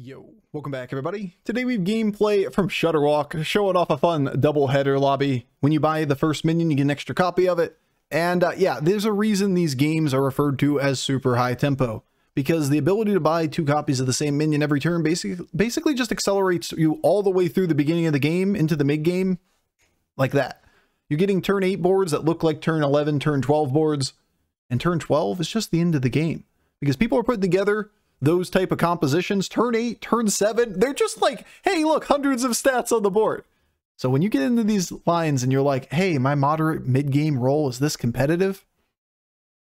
Yo, welcome back everybody. Today we have gameplay from Shudderwok, showing off a fun double header lobby. When you buy the first minion, you get an extra copy of it. And yeah, there's a reason these games are referred to as super high tempo, because the ability to buy 2 copies of the same minion every turn basically just accelerates you all the way through the beginning of the game into the mid game, like that. You're getting turn 8 boards that look like turn 11, turn 12 boards, and turn 12 is just the end of the game, because people are putting together those type of compositions. Turn 8, turn 7, they're just like, hey, look, hundreds of stats on the board. So when you get into these lines and you're like, hey, my moderate mid-game roll, is this competitive?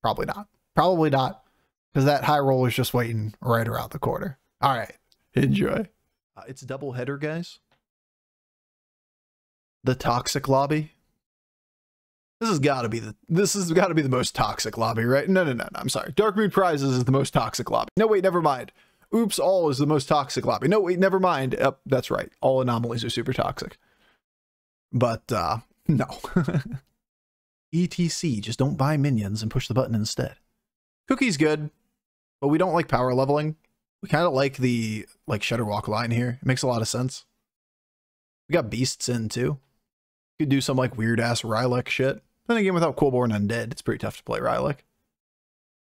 Probably not. Probably not, because that high roll is just waiting right around the corner. All right, enjoy. It's double header, guys. The toxic lobby. This has got to be the most toxic lobby, right? No, I'm sorry. Dark Moon Prizes is the most toxic lobby. No, wait, never mind. Oops, all is the most toxic lobby. No, wait, never mind. That's right. All anomalies are super toxic. But, no. ETC, just don't buy minions and push the button instead. Cookie's good, but we don't like power leveling. We kind of like the, Shudderwok line here. It makes a lot of sense. We got beasts in, too. Could do some, weird-ass Rylek shit. Then again, without Coolborn Undead, it's pretty tough to play Rylek.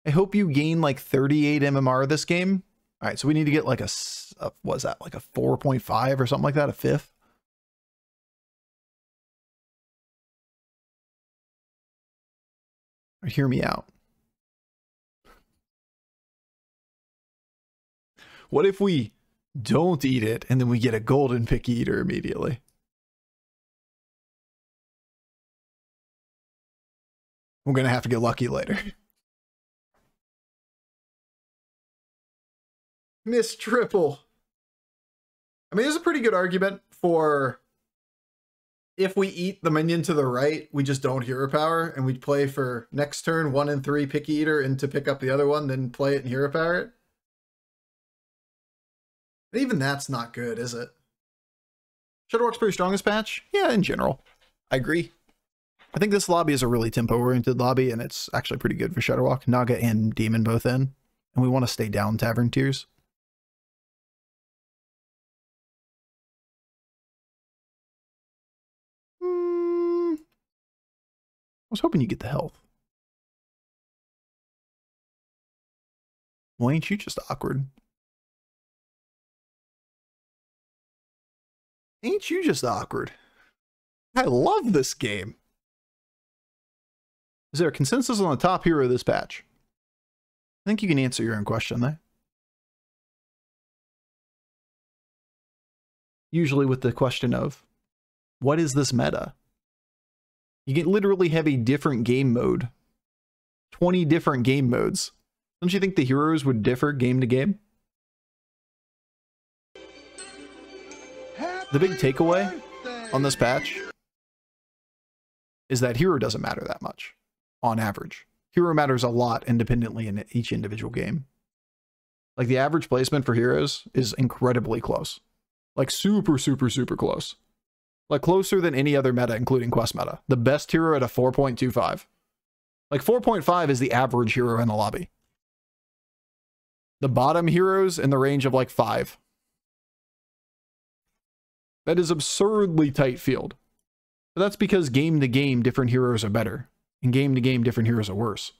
I hope you gain, 38 MMR this game. All right, so we need to get, what is that, a 4.5 or something like that, a 5th? Or hear me out. What if we don't eat it, and then we get a golden pick eater immediately? We're going to have to get lucky later. Miss triple. I mean, there's a pretty good argument for if we eat the minion to the right, we just don't hero power, and we play for next turn 1 and 3 picky eater and to pick up the other one, then play it and hero power it. But even that's not good, is it? Shudderwok's pretty strong this patch? Yeah, in general. I agree. I think this lobby is a really tempo-oriented lobby, and it's actually pretty good for Shudderwok. Naga and Demon both in. And we want to stay down Tavern tiers. I was hoping you get the health. Well, ain't you just awkward? Ain't you just awkward? I love this game. Is there a consensus on the top hero of this patch? I think you can answer your own question there. Usually with the question of, what is this meta? You can literally have a different game mode. 20 different game modes. Don't you think the heroes would differ game to game? The big takeaway on this patch is that hero doesn't matter that much. On average, hero matters a lot independently in each individual game. The average placement for heroes is incredibly close. Super, super, super close. Closer than any other meta, including quest meta. The best hero at a 4.25. 4.5 is the average hero in the lobby. The bottom heroes in the range of 5. That is absurdly tight field. But that's because game to game, different heroes are better. And game to game, different heroes are worse.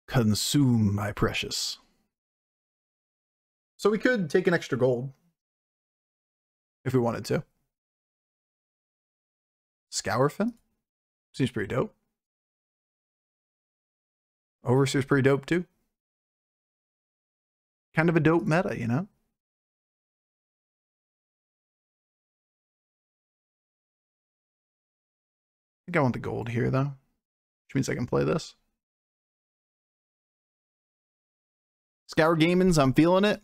Consume, my precious. So we could take an extra gold. If we wanted to. Scourfin? Seems pretty dope. Overseer's pretty dope too. Kind of a dope meta, you know? I think I want the gold here, though. Which means I can play this. Scour Gamins, I'm feeling it.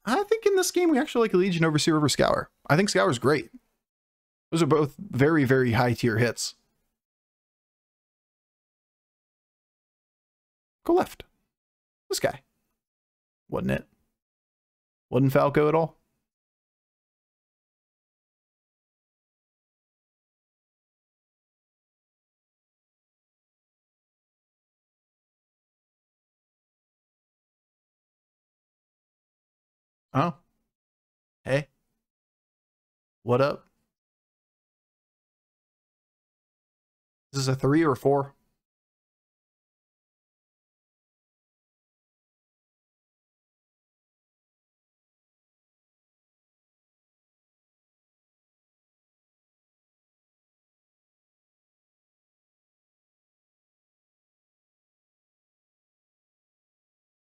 I think in this game we actually like Legion Overseer over Scour. I think Scour's great. Those are both very, very high tier hits. Go left. This guy. Wasn't it? Wasn't Falco at all? Oh. Hey. What up? Is this a 3 or 4?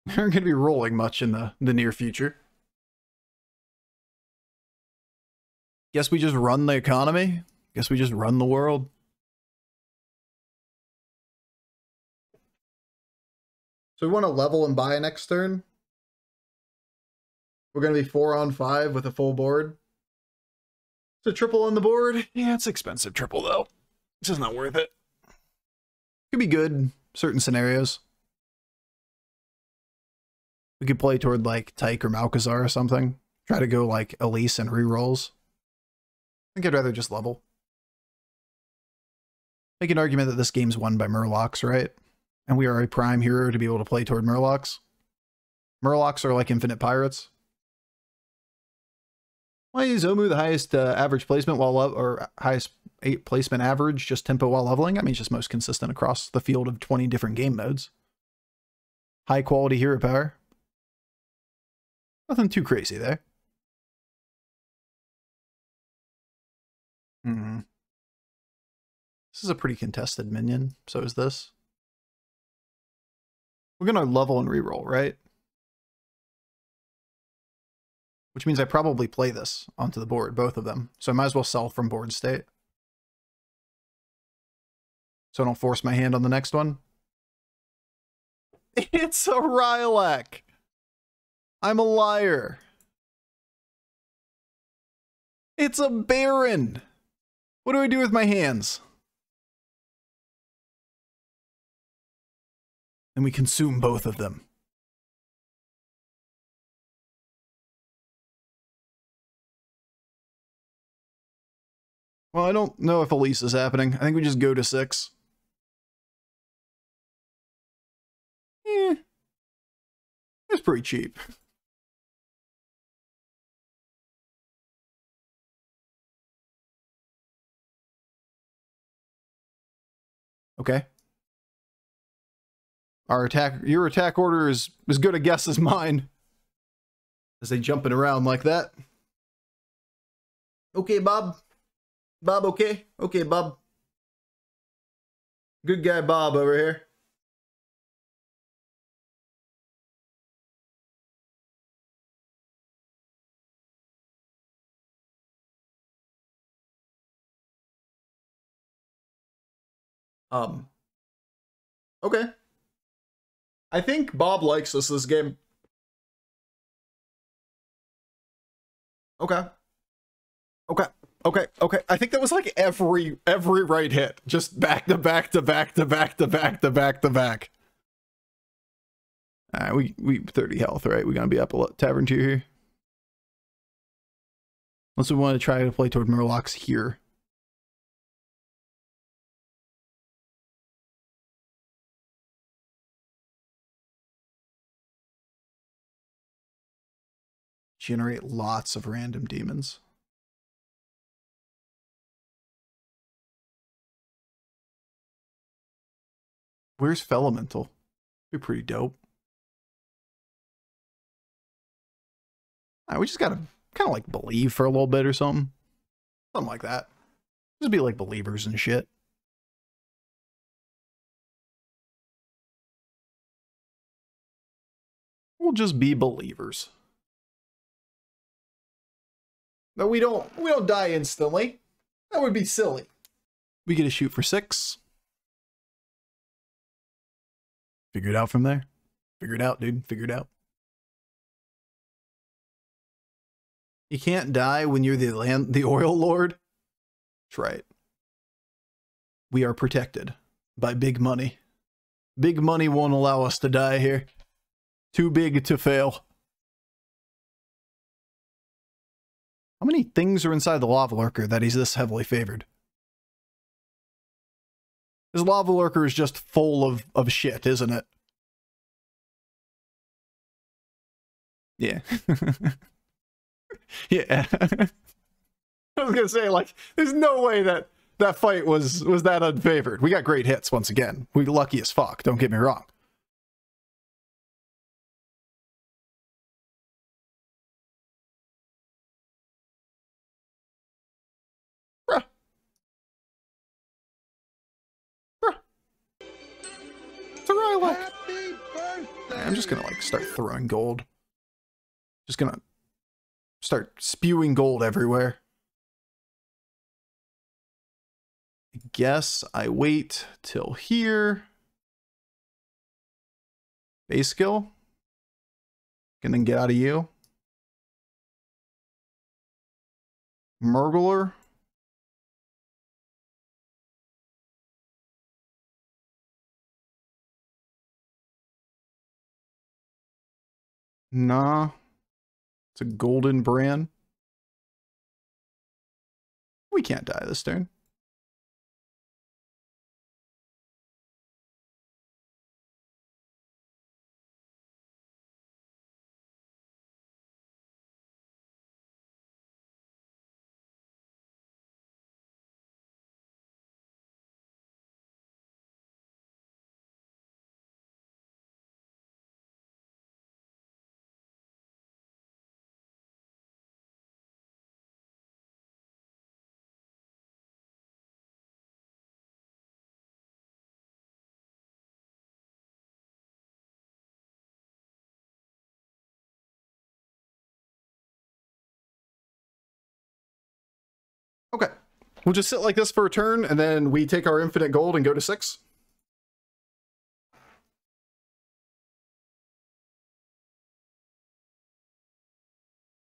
We're going to be rolling much in the near future. Guess we just run the economy? Guess we just run the world? So we want to level and buy next turn. We're going to be 4 on 5 with a full board. It's a triple on the board. Yeah, it's expensive triple though. It's just not worth it. Could be good in certain scenarios. We could play toward like Tyke or Malkazar or something. Try to go like Elise and rerolls. I think I'd rather just level. Make an argument that this game's won by Murlocs, right? And we are a prime hero to be able to play toward Murlocs. Murlocs are like infinite pirates. Why is Omu the highest average placement while or highest placement average, just tempo while leveling? I mean, it's just most consistent across the field of 20 different game modes. High quality hero power. Nothing too crazy there. This is a pretty contested minion. So is this. We're going to level and reroll, right? Which means I probably play this onto the board, both of them. So I might as well sell from board state. So I don't force my hand on the next one. It's a Rylak. I'm a liar. It's a Baron. What do I do with my hands? And we consume both of them. Well, I don't know if Elise is happening. I think we just go to 6. It's pretty cheap. Okay. Your attack order is as good a guess as mine. As they jumping around like that. Okay, Bob. Bob, okay? Okay, Bob. Good guy Bob over here. Okay. I think Bob likes us this game. Okay. Okay. Okay. Okay. I think that was like every right hit. Just back to back to back to back to back to back to back. Alright, we 30 health, right? We're gonna be up a tavern tier here. Unless we want to try to play toward Murlocs here. Generate lots of random demons. Where's Felemental? Be pretty dope. We just gotta kind of like believe for a little bit or something. Something like that. Just be like believers and shit. We'll just be believers. No, we don't die instantly. That would be silly. We get to shoot for 6. Figure it out from there. Figure it out, dude. Figure it out. You can't die when you're the oil lord. That's right. We are protected by big money. Big money won't allow us to die here. Too big to fail. How many things are inside the Lava Lurker that he's this heavily favored? His Lava Lurker is just full of shit, isn't it? Yeah. Yeah. I was gonna say, like, there's no way that that fight was that unfavored. We got great hits once again. We lucky as fuck, don't get me wrong. Bruh. Bruh. It's a Rylak. I'm just gonna, like, start throwing gold. Just gonna start spewing gold everywhere. I guess I wait till here. Base skill. And then get out of you. Murgler. Nah. It's a golden brand. We can't die this turn. Okay. We'll just sit like this for a turn, and then we take our infinite gold and go to 6.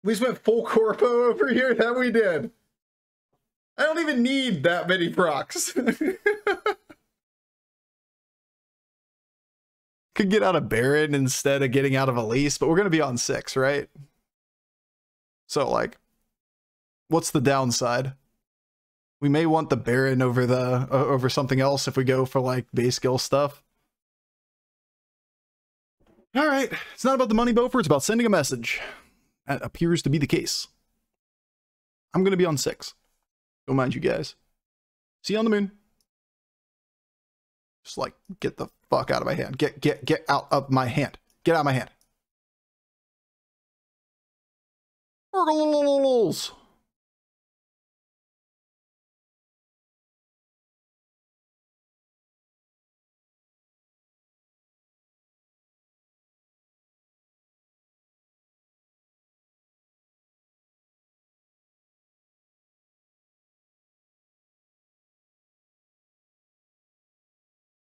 We just went full corpo over here. That we did. I don't even need that many procs. Could get out of Baron instead of getting out of Elise, but we're going to be on 6, right? So, like, what's the downside? We may want the Baron over the over something else if we go for, like, base skill stuff. All right. It's not about the money, Bofur. It's about sending a message. That appears to be the case. I'm going to be on 6. Don't mind you guys. See you on the moon. Just, like, get the fuck out of my hand. Get out of my hand. Get out of my hand.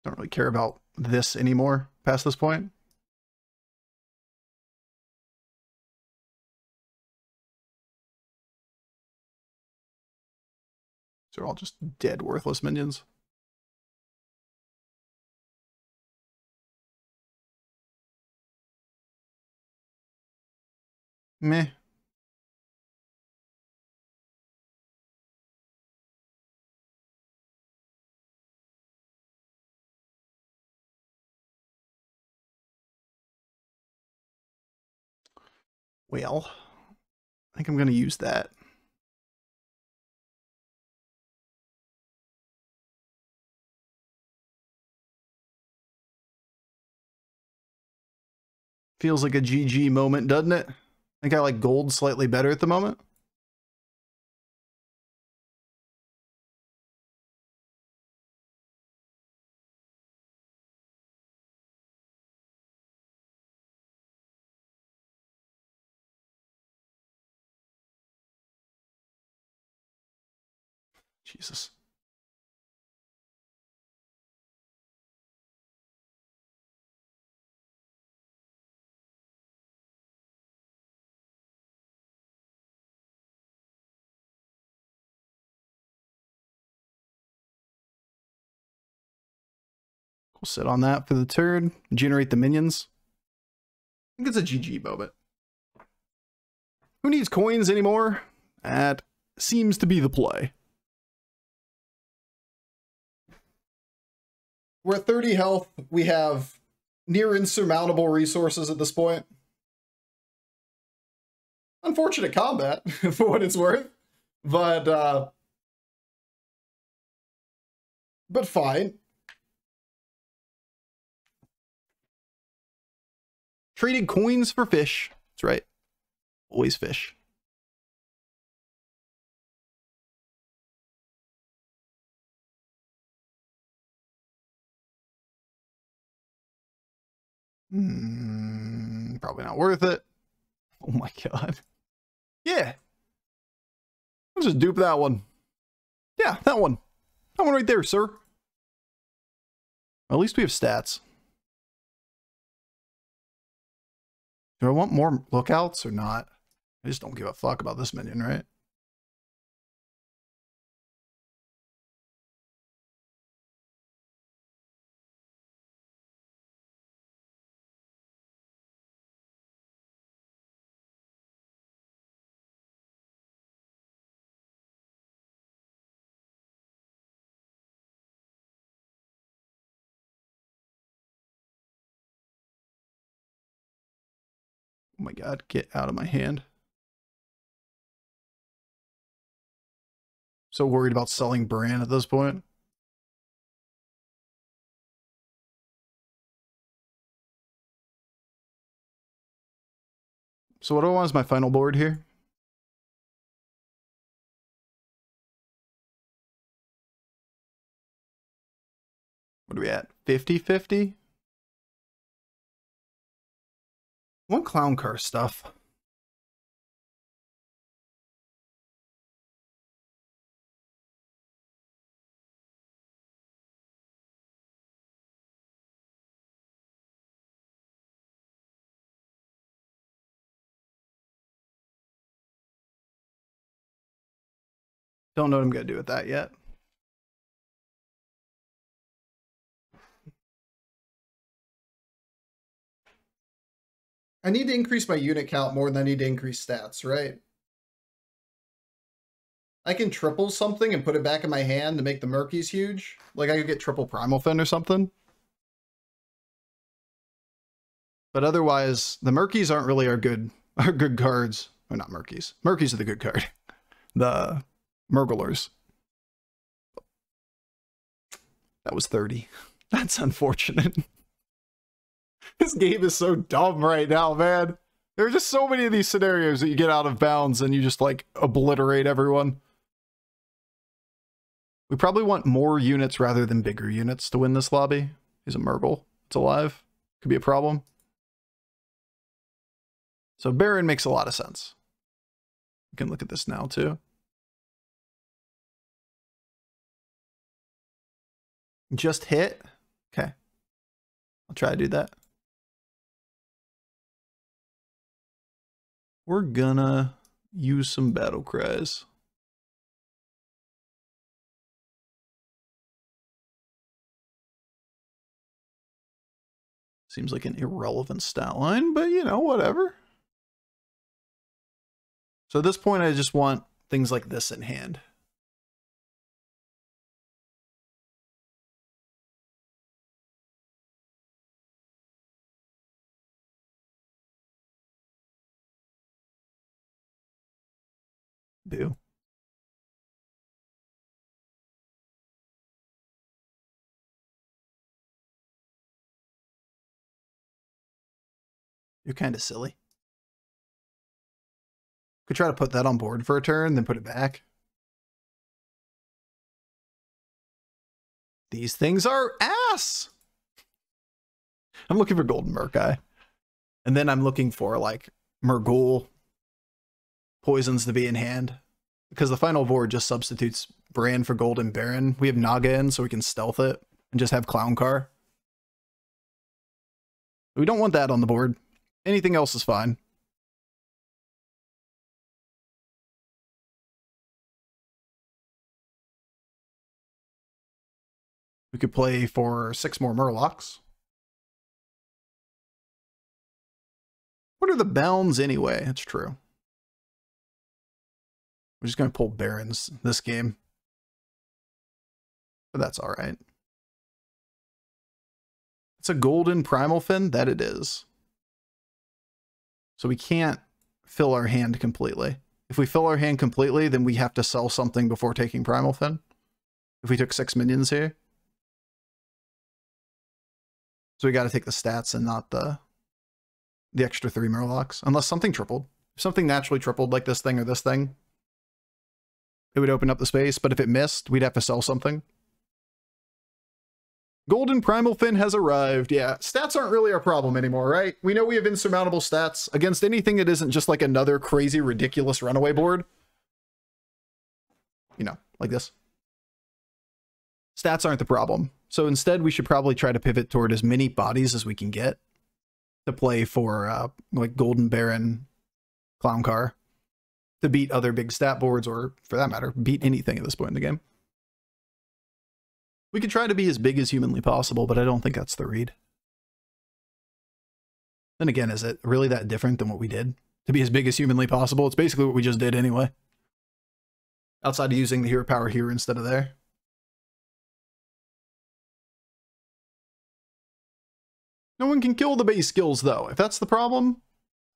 Don't really care about this anymore past this point. They're all just dead, worthless minions. Meh. Well, I think I'm going to use that. Feels like a GG moment, doesn't it? I think I like gold slightly better at the moment. Jesus. We'll sit on that for the turn, generate the minions. I think it's a GG moment. Who needs coins anymore? That seems to be the play. We're at 30 health. We have near insurmountable resources at this point. Unfortunate combat, for what it's worth. But fine. Traded coins for fish. That's right. Always fish. Probably not worth it. Oh my god. Yeah. Let's just dupe that one. Yeah, that one. That one right there, sir. At least we have stats. Do I want more lookouts or not? I just don't give a fuck about this minion, right? Oh my god, get out of my hand. So worried about selling Bran at this point. So what do I want as my final board here? What are we at? 50-50? One clown car stuff. Don't know what I'm going to do with that yet. I need to increase my unit count more than I need to increase stats, right? I can triple something and put it back in my hand to make the Murkies huge. Like I could get triple Primal Fin or something. But otherwise, the Murkies aren't really our good cards. Or not Murkies. Murkies are the good card. The Murglers. That was 30. That's unfortunate. This game is so dumb right now, man. There are just so many of these scenarios that you get out of bounds and you just like obliterate everyone. We probably want more units rather than bigger units to win this lobby. He's a Murgle. It's alive. Could be a problem. So Baron makes a lot of sense. We can look at this now too. Just hit. Okay. I'll try to do that. We're gonna use some battle cries. Seems like an irrelevant stat line, but you know, whatever. So at this point, I just want things like this in hand. Boo. You're kind of silly. Could try to put that on board for a turn, then put it back. These things are ass! I'm looking for Golden Murkai. And then I'm looking for, like, Murghol poisons to be in hand. Because the final board just substitutes Bran for Golden Baron. We have Naga in, so we can stealth it and just have Clown Car. We don't want that on the board. Anything else is fine. We could play for 6 more Murlocs. What are the bounds anyway? That's true. We're just going to pull Barons this game. But that's alright. It's a golden Primal Fin? That it is. So we can't fill our hand completely. If we fill our hand completely, then we have to sell something before taking Primal Fin. If we took 6 minions here. So we got to take the stats and not the extra 3 Murlocs. Unless something tripled. If something naturally tripled like this thing or this thing, it would open up the space. But if it missed, we'd have to sell something. Golden Primal Fin has arrived. Yeah, stats aren't really our problem anymore, right? We know we have insurmountable stats against anything that isn't just like another crazy, ridiculous runaway board. You know, like this. Stats aren't the problem. So instead, we should probably try to pivot toward as many bodies as we can get to play for like Golden Baron, Clown Car, to beat other big stat boards, or for that matter, beat anything at this point in the game. We could try to be as big as humanly possible, but I don't think that's the read. Then again, is it really that different than what we did? To be as big as humanly possible, it's basically what we just did anyway. Outside of using the hero power here instead of there. No one can kill the base skills, though. If that's the problem,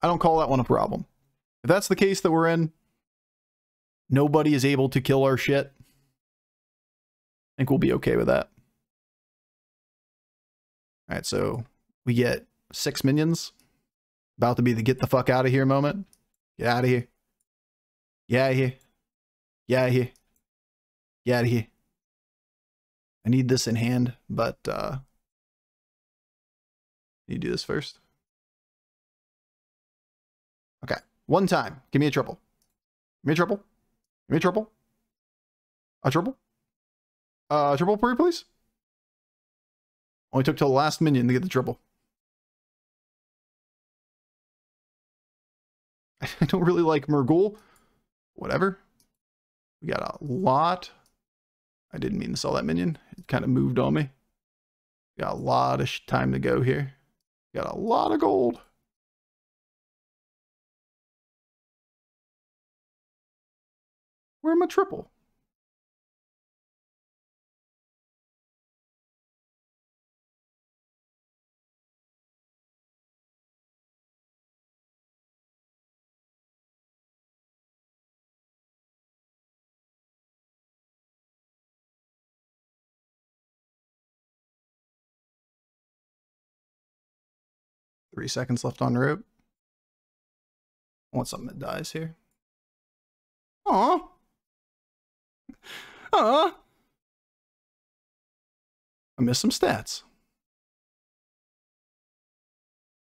I don't call that one a problem. If that's the case that we're in, nobody is able to kill our shit, I think we'll be okay with that. Alright, so we get 6 minions. About to be the get the fuck out of here moment. Get out of here. Get out of here. Get out of here. Get out of here. I need this in hand, but you do this first. Okay. One time. Give me a triple. Give me a triple. Give me a triple. A triple. Triple for you, please. Only took till the last minion to get the triple. I don't really like Murghul. Whatever. We got a lot. I didn't mean to sell that minion. It kind of moved on me. Got a lot of time to go here. Got a lot of gold. Where am I triple? Three seconds left on route. I want something that dies here. Aw. Aw. I missed some stats.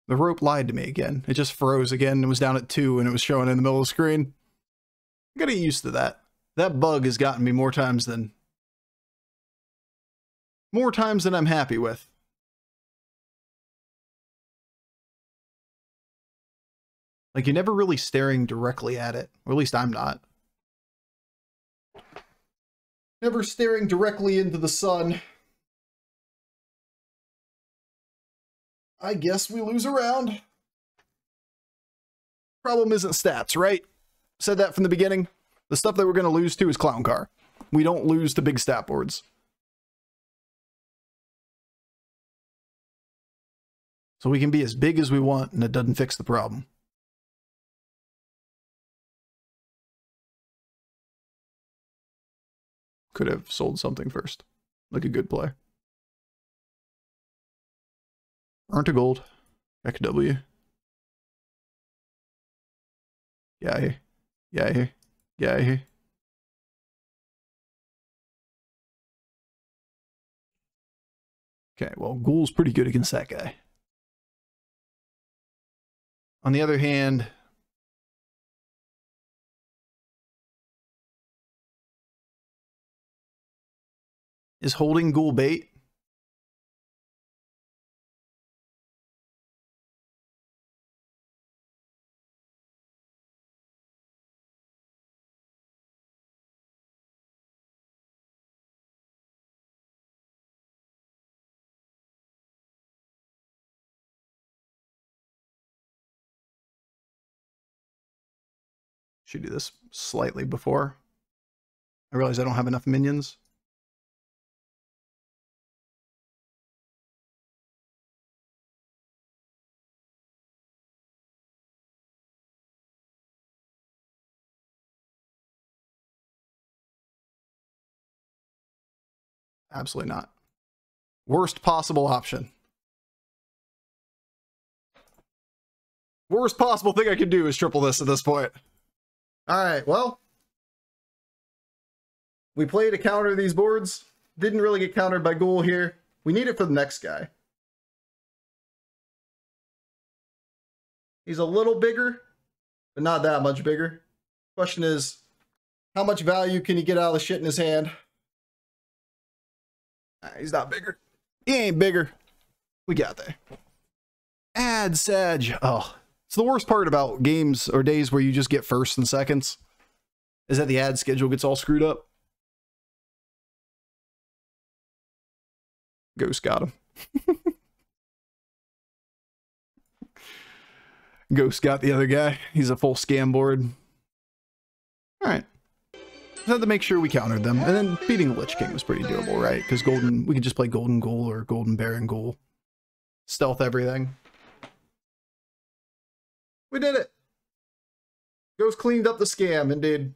The rope lied to me again. It just froze again. It was down at 2 and it was showing in the middle of the screen. I gotta get used to that. That bug has gotten me more times than I'm happy with. Like, you're never really staring directly at it. Or at least I'm not. Never staring directly into the sun. I guess we lose a round. Problem isn't stats, right? Said that from the beginning. The stuff that we're going to lose to is Clown Car. We don't lose to big stat boards. So we can be as big as we want, and it doesn't fix the problem. Could have sold something first. Like a good player. Earned a gold. XW. Yeah, here. Yeah, here. Yeah, here. Okay, well, Ghoul's pretty good against that guy. On the other hand, is holding Ghoul bait? Should do this slightly before. I realize I don't have enough minions. Absolutely not. Worst possible option. Worst possible thing I could do is triple this at this point. Alright, well. We played to counter these boards. Didn't really get countered by Ghoul here. We need it for the next guy. He's a little bigger, but not that much bigger. Question is, how much value can he get out of the shit in his hand? He's not bigger. He ain't bigger. We got there. Add Savjz. Oh, it's the worst part about games or days where you just get firsts and seconds, is that the ad schedule gets all screwed up. Ghost got him. Ghost got the other guy. He's a full scam board. Alright. Just had to make sure we countered them. And then beating the Lich King was pretty doable, right? Because Golden, we could just play Golden Ghoul or Golden Baron Ghoul. Stealth everything. We did it! Ghost cleaned up the scam, indeed.